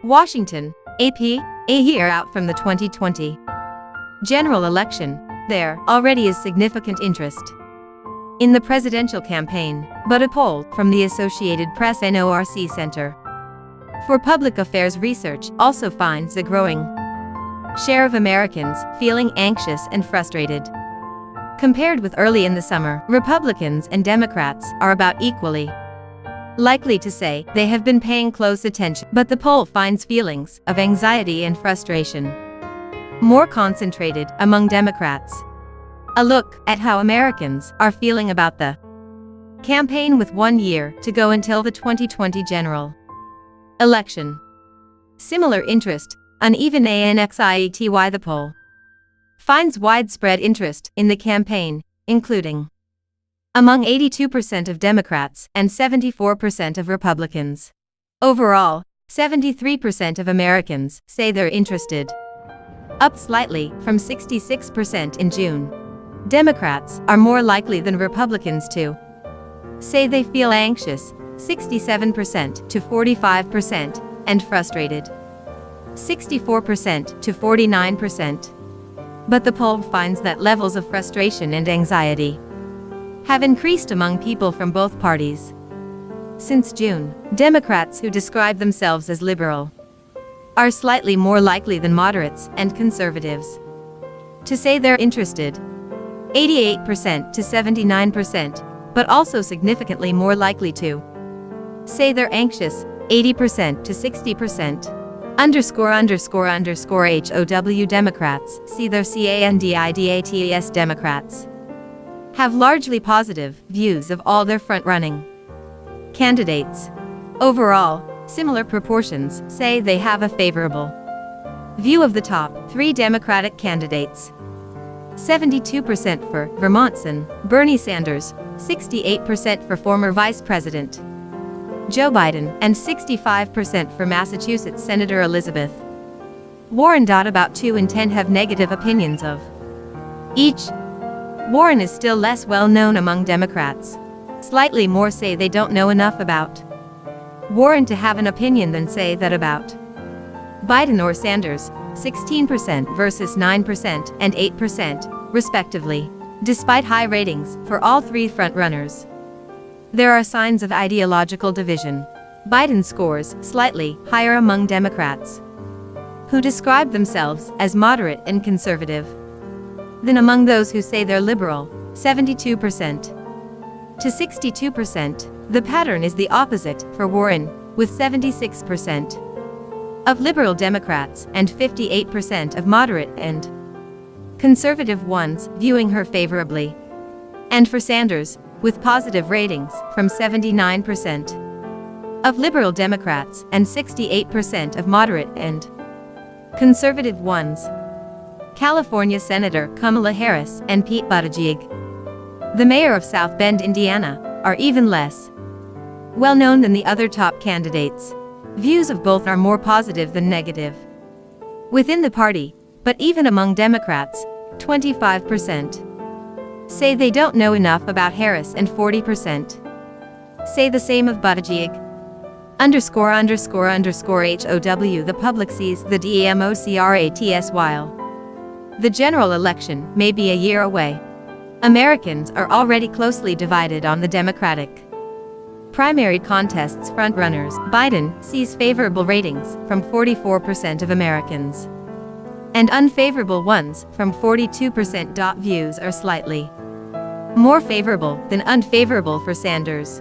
Washington, AP, a year out from the 2020 general election, there already is significant interest in the presidential campaign, but a poll from the Associated Press NORC Center for Public Affairs Research also finds a growing share of Americans feeling anxious and frustrated. Compared with early in the summer, Republicans and Democrats are about equally likely to say they have been paying close attention, but the poll finds feelings of anxiety and frustration more concentrated among Democrats. A look at how Americans are feeling about the campaign with 1 year to go until the 2020 general election. Similar interest, uneven anxiety. The poll finds widespread interest in the campaign, including among 82% of Democrats and 74% of Republicans. Overall, 73% of Americans say they're interested, up slightly from 66% in June. Democrats are more likely than Republicans to say they feel anxious, 67% to 45%, and frustrated, 64% to 49%. But the poll finds that levels of frustration and anxiety have increased among people from both parties. Since June, Democrats who describe themselves as liberal are slightly more likely than moderates and conservatives to say they're interested, 88% to 79%, but also significantly more likely to say they're anxious, 80% to 60%. ____HOW Democrats, see their CANDIDATS Democrats have largely positive views of all their front-running candidates. Overall, similar proportions say they have a favorable view of the top 3 Democratic candidates. 72% for Vermont's Bernie Sanders, 68% for former Vice President Joe Biden, and 65% for Massachusetts Senator Elizabeth Warren. About 2 in 10 have negative opinions of each. Warren is still less well known among Democrats. Slightly more say they don't know enough about Warren to have an opinion than say that about Biden or Sanders, 16% versus 9% and 8%, respectively. Despite high ratings for all 3 frontrunners, there are signs of ideological division. Biden scores slightly higher among Democrats who describe themselves as moderate and conservative than among those who say they're liberal, 72% to 62%. The pattern is the opposite for Warren, with 76% of liberal Democrats and 58% of moderate and conservative ones viewing her favorably. And for Sanders, with positive ratings from 79% of liberal Democrats and 68% of moderate and conservative ones. California Senator Kamala Harris and Pete Buttigieg, the mayor of South Bend, Indiana, are even less well known than the other top candidates. Views of both are more positive than negative within the party, but even among Democrats, 25% say they don't know enough about Harris and 40% say the same of Buttigieg. ____HOW The public sees the Democrats while the general election may be a year away. Americans are already closely divided on the Democratic primary contest's frontrunners. Biden sees favorable ratings from 44% of Americans and unfavorable ones from 42%. Views are slightly more favorable than unfavorable for Sanders,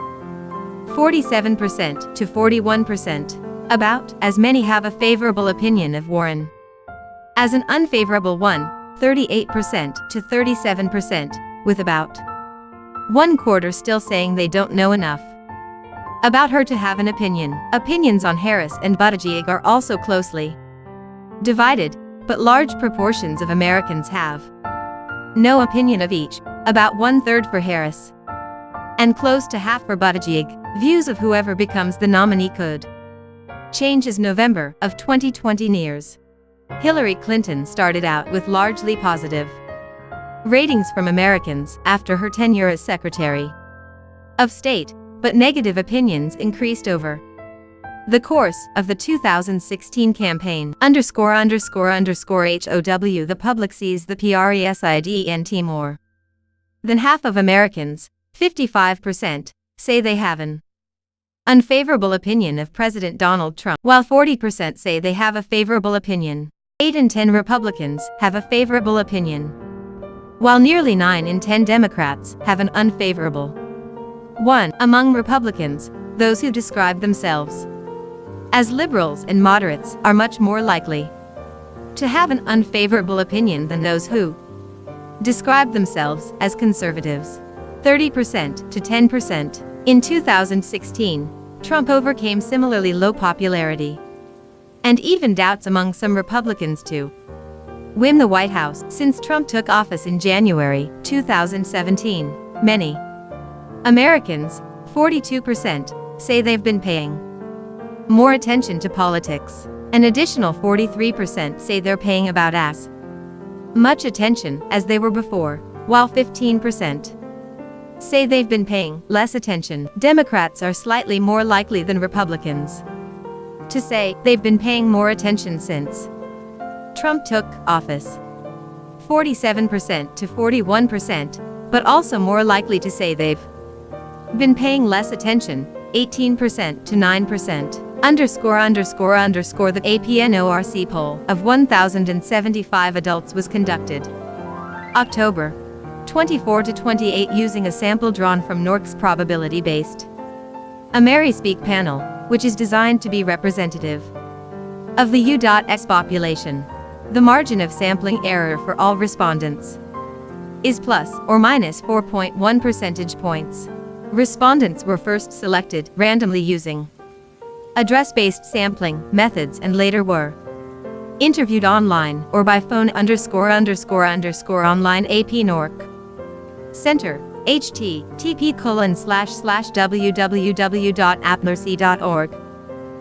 47% to 41%. About as many have a favorable opinion of Warren as an unfavorable one, 38% to 37%, with about 1/4 still saying they don't know enough about her to have an opinion. Opinions on Harris and Buttigieg are also closely divided, but large proportions of Americans have no opinion of each, about 1/3 for Harris and close to half for Buttigieg. Views of whoever becomes the nominee could change as November of 2020 nears. Hillary Clinton started out with largely positive ratings from Americans after her tenure as Secretary of State, but negative opinions increased over The course of the 2016 campaign ______ HOW the public sees the president more than half of Americans, 55%, say they have an unfavorable opinion of President Donald Trump, while 40% say they have a favorable opinion. 8 in 10 Republicans have a favorable opinion, while nearly 9 in 10 Democrats have an unfavorable one. Among Republicans, those who describe themselves as liberals and moderates are much more likely to have an unfavorable opinion than those who describe themselves as conservatives. 30% to 10%. In 2016, Trump overcame similarly low popularity and even doubts among some Republicans to win the White House. Since Trump took office in January 2017, many Americans, 42%, say they've been paying more attention to politics. An additional 43% say they're paying about as much attention as they were before, while 15% say they've been paying less attention. Democrats are slightly more likely than Republicans to say they've been paying more attention since Trump took office, 47% to 41%, but also more likely to say they've been paying less attention, 18% to 9%. The AP-NORC poll of 1,075 adults was conducted October 24 to 28 using a sample drawn from NORC's probability-based AmeriSpeak panel, which is designed to be representative of the U.S. population. The margin of sampling error for all respondents is plus or minus 4.1 percentage points. Respondents were first selected randomly using address-based sampling methods and later were interviewed online or by phone _____ online AP-NORC Center, http://www.apnorc.org